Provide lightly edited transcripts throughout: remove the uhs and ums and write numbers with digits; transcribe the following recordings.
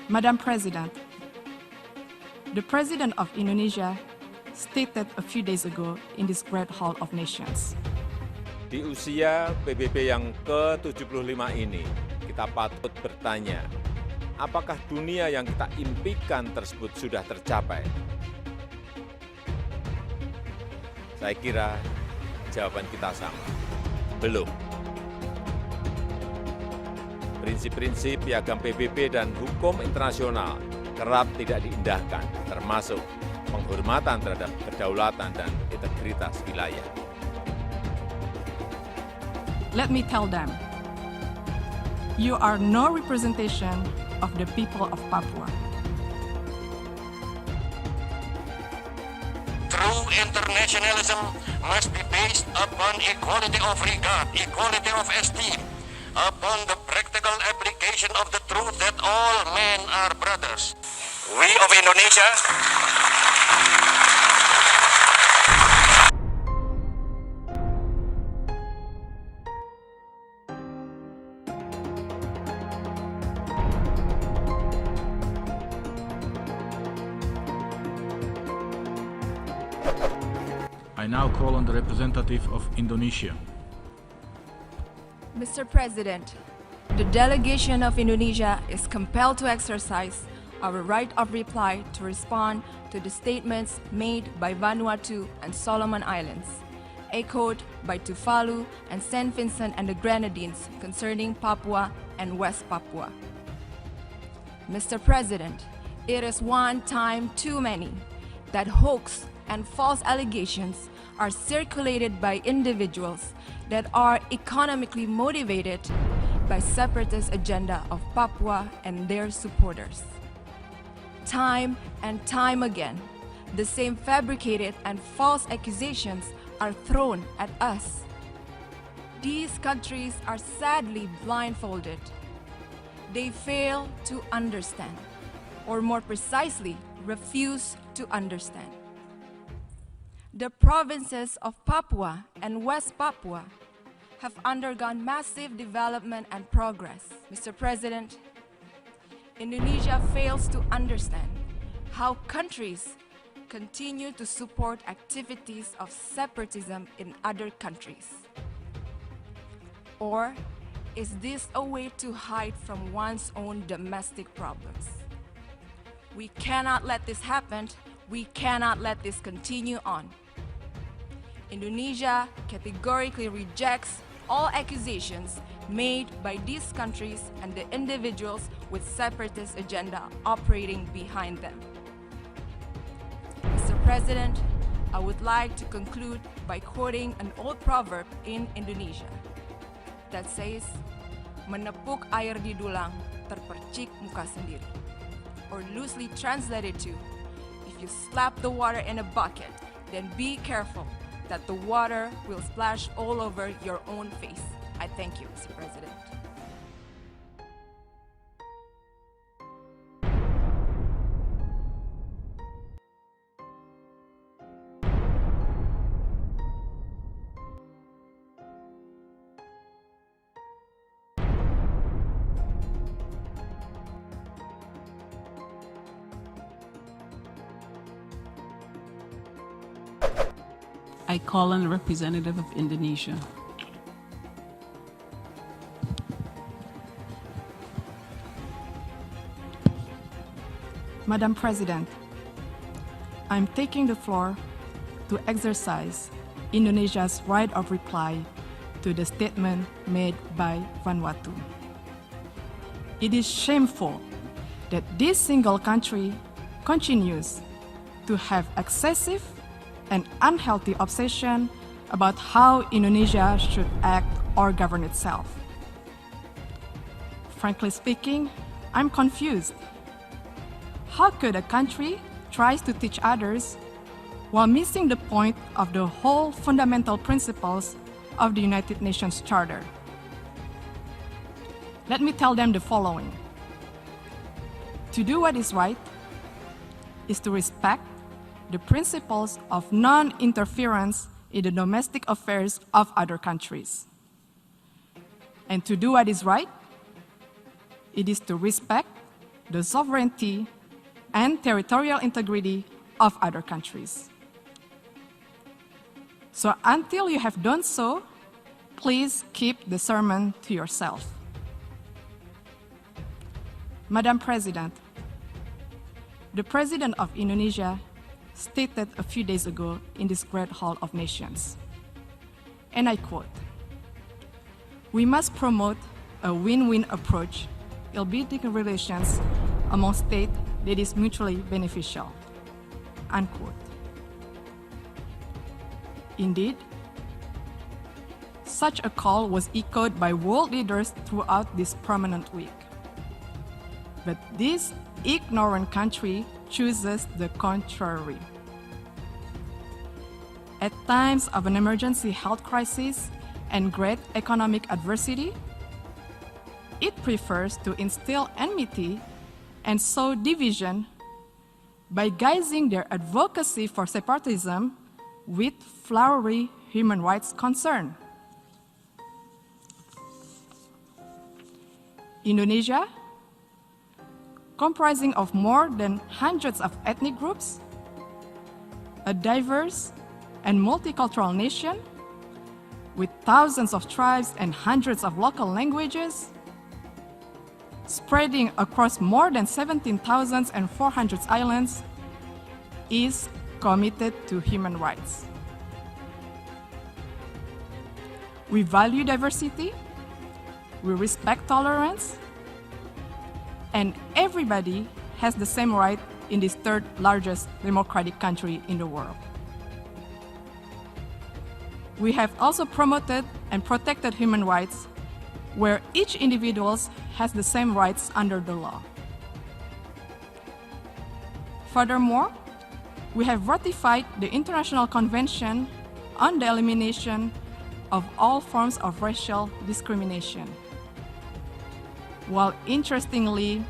Madam President, the President of Indonesia stated a few days ago in this great hall of nations. Di usia PBB yang ke-75 ini, kita patut bertanya, apakah dunia yang kita impikan tersebut sudah tercapai? Saya kira jawaban kita sama, belum. Prinsip-prinsip piagam PBB dan hukum internasional kerap tidak diindahkan, termasuk penghormatan terhadap kedaulatan dan integritas wilayah. Let me tell them, you are no representation of the people of Papua. True internationalism must be based upon equality of regard, equality of esteem, upon the practical application of the truth that all men are brothers. We of Indonesia I now call on the representative of Indonesia. Mr. President, the delegation of Indonesia is compelled to exercise our right of reply to respond to the statements made by Vanuatu and Solomon Islands, echoed by Tuvalu and St. Vincent and the Grenadines concerning Papua and West Papua. Mr. President, it is one time too many that hoax and false allegations are circulated by individuals that are economically motivated by separatist agenda of Papua and their supporters. Time and time again, the same fabricated and false accusations are thrown at us. These countries are sadly blindfolded. They fail to understand, or more precisely, refuse to understand. The provinces of Papua and West Papua have undergone massive development and progress. Mr. President, Indonesia fails to understand how countries continue to support activities of separatism in other countries. Or is this a way to hide from one's own domestic problems? We cannot let this happen. We cannot let this continue on. Indonesia categorically rejects all accusations made by these countries and the individuals with separatist agenda operating behind them. Mr. President, I would like to conclude by quoting an old proverb in Indonesia that says, "Menepuk air di dulang, terpercik muka sendiri." Or loosely translated to, if you slap the water in a bucket, then be careful that the water will splash all over your own face. I thank you, Mr. President. I call on the representative of Indonesia. Madam President, I'm taking the floor to exercise Indonesia's right of reply to the statement made by Vanuatu. It is shameful that this single country continues to have excessive and unhealthy obsession about how Indonesia should act or govern itself. Frankly speaking, I'm confused. How could a country try to teach others while missing the point of the whole fundamental principles of the United Nations Charter? Let me tell them the following. To do what is right is to respect the principles of non-interference in the domestic affairs of other countries. And to do what is right, it is to respect the sovereignty and territorial integrity of other countries. So until you have done so, please keep the sermon to yourself. Madam President, the President of Indonesia stated a few days ago in this great hall of nations, and I quote, "We must promote a win-win approach in building relations among states that is mutually beneficial," unquote. Indeed, such a call was echoed by world leaders throughout this prominent week. But this ignorant country chooses the contrary. At times of an emergency health crisis and great economic adversity, it prefers to instill enmity and sow division by guising their advocacy for separatism with flowery human rights concern. Indonesia, comprising of more than hundreds of ethnic groups, a diverse and multicultural nation with thousands of tribes and hundreds of local languages, spreading across more than 17,400 islands, is committed to human rights. We value diversity, we respect tolerance, and everybody has the same right in this third largest democratic country in the world. We have also promoted and protected human rights where each individual has the same rights under the law. Furthermore, we have ratified the International Convention on the Elimination of All Forms of Racial Discrimination, while interestingly,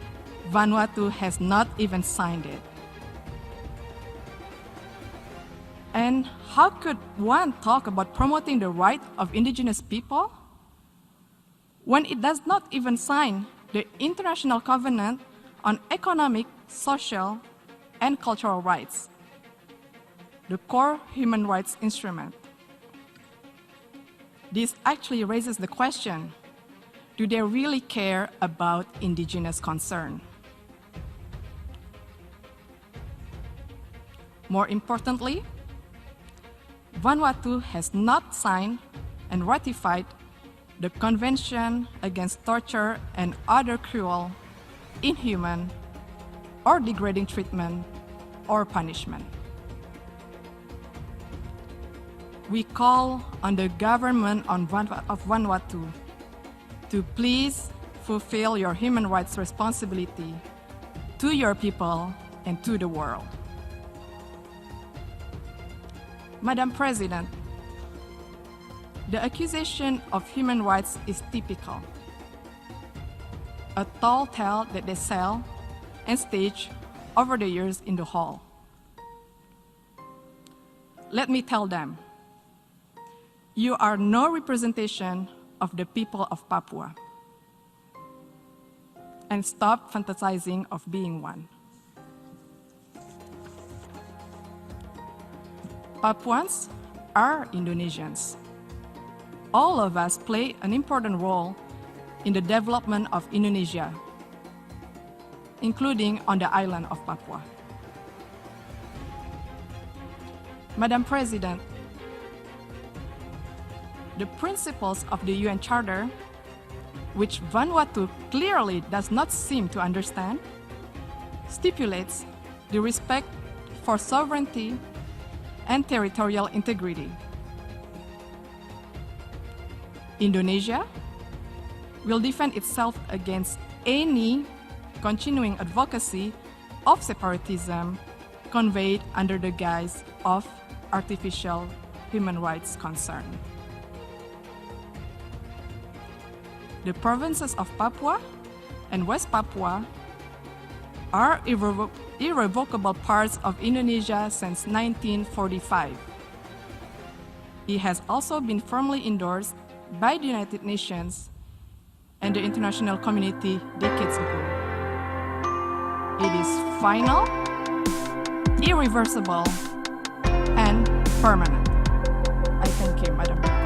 Vanuatu has not even signed it. And how could one talk about promoting the right of indigenous people when it does not even sign the International Covenant on Economic, Social, and Cultural Rights, the core human rights instrument? This actually raises the question, do they really care about indigenous concern? More importantly, Vanuatu has not signed and ratified the Convention Against Torture and Other Cruel, Inhuman, or Degrading Treatment or Punishment. We call on the government of Vanuatu to please fulfill your human rights responsibility to your people and to the world. Madam President, the accusation of human rights is typical, a tall tale that they sell and stage over the years in the hall. Let me tell them, you are no representation of the people of Papua, and stop fantasizing of being one. Papuans are Indonesians. All of us play an important role in the development of Indonesia, including on the island of Papua. Madam President, the principles of the UN Charter, which Vanuatu clearly does not seem to understand, stipulates the respect for sovereignty and territorial integrity. Indonesia will defend itself against any continuing advocacy of separatism conveyed under the guise of artificial human rights concern. The provinces of Papua and West Papua are irrevocable parts of Indonesia since 1945. It has also been firmly endorsed by the United Nations and the international community decades ago. It is final, irreversible, and permanent. I thank you, Madam President.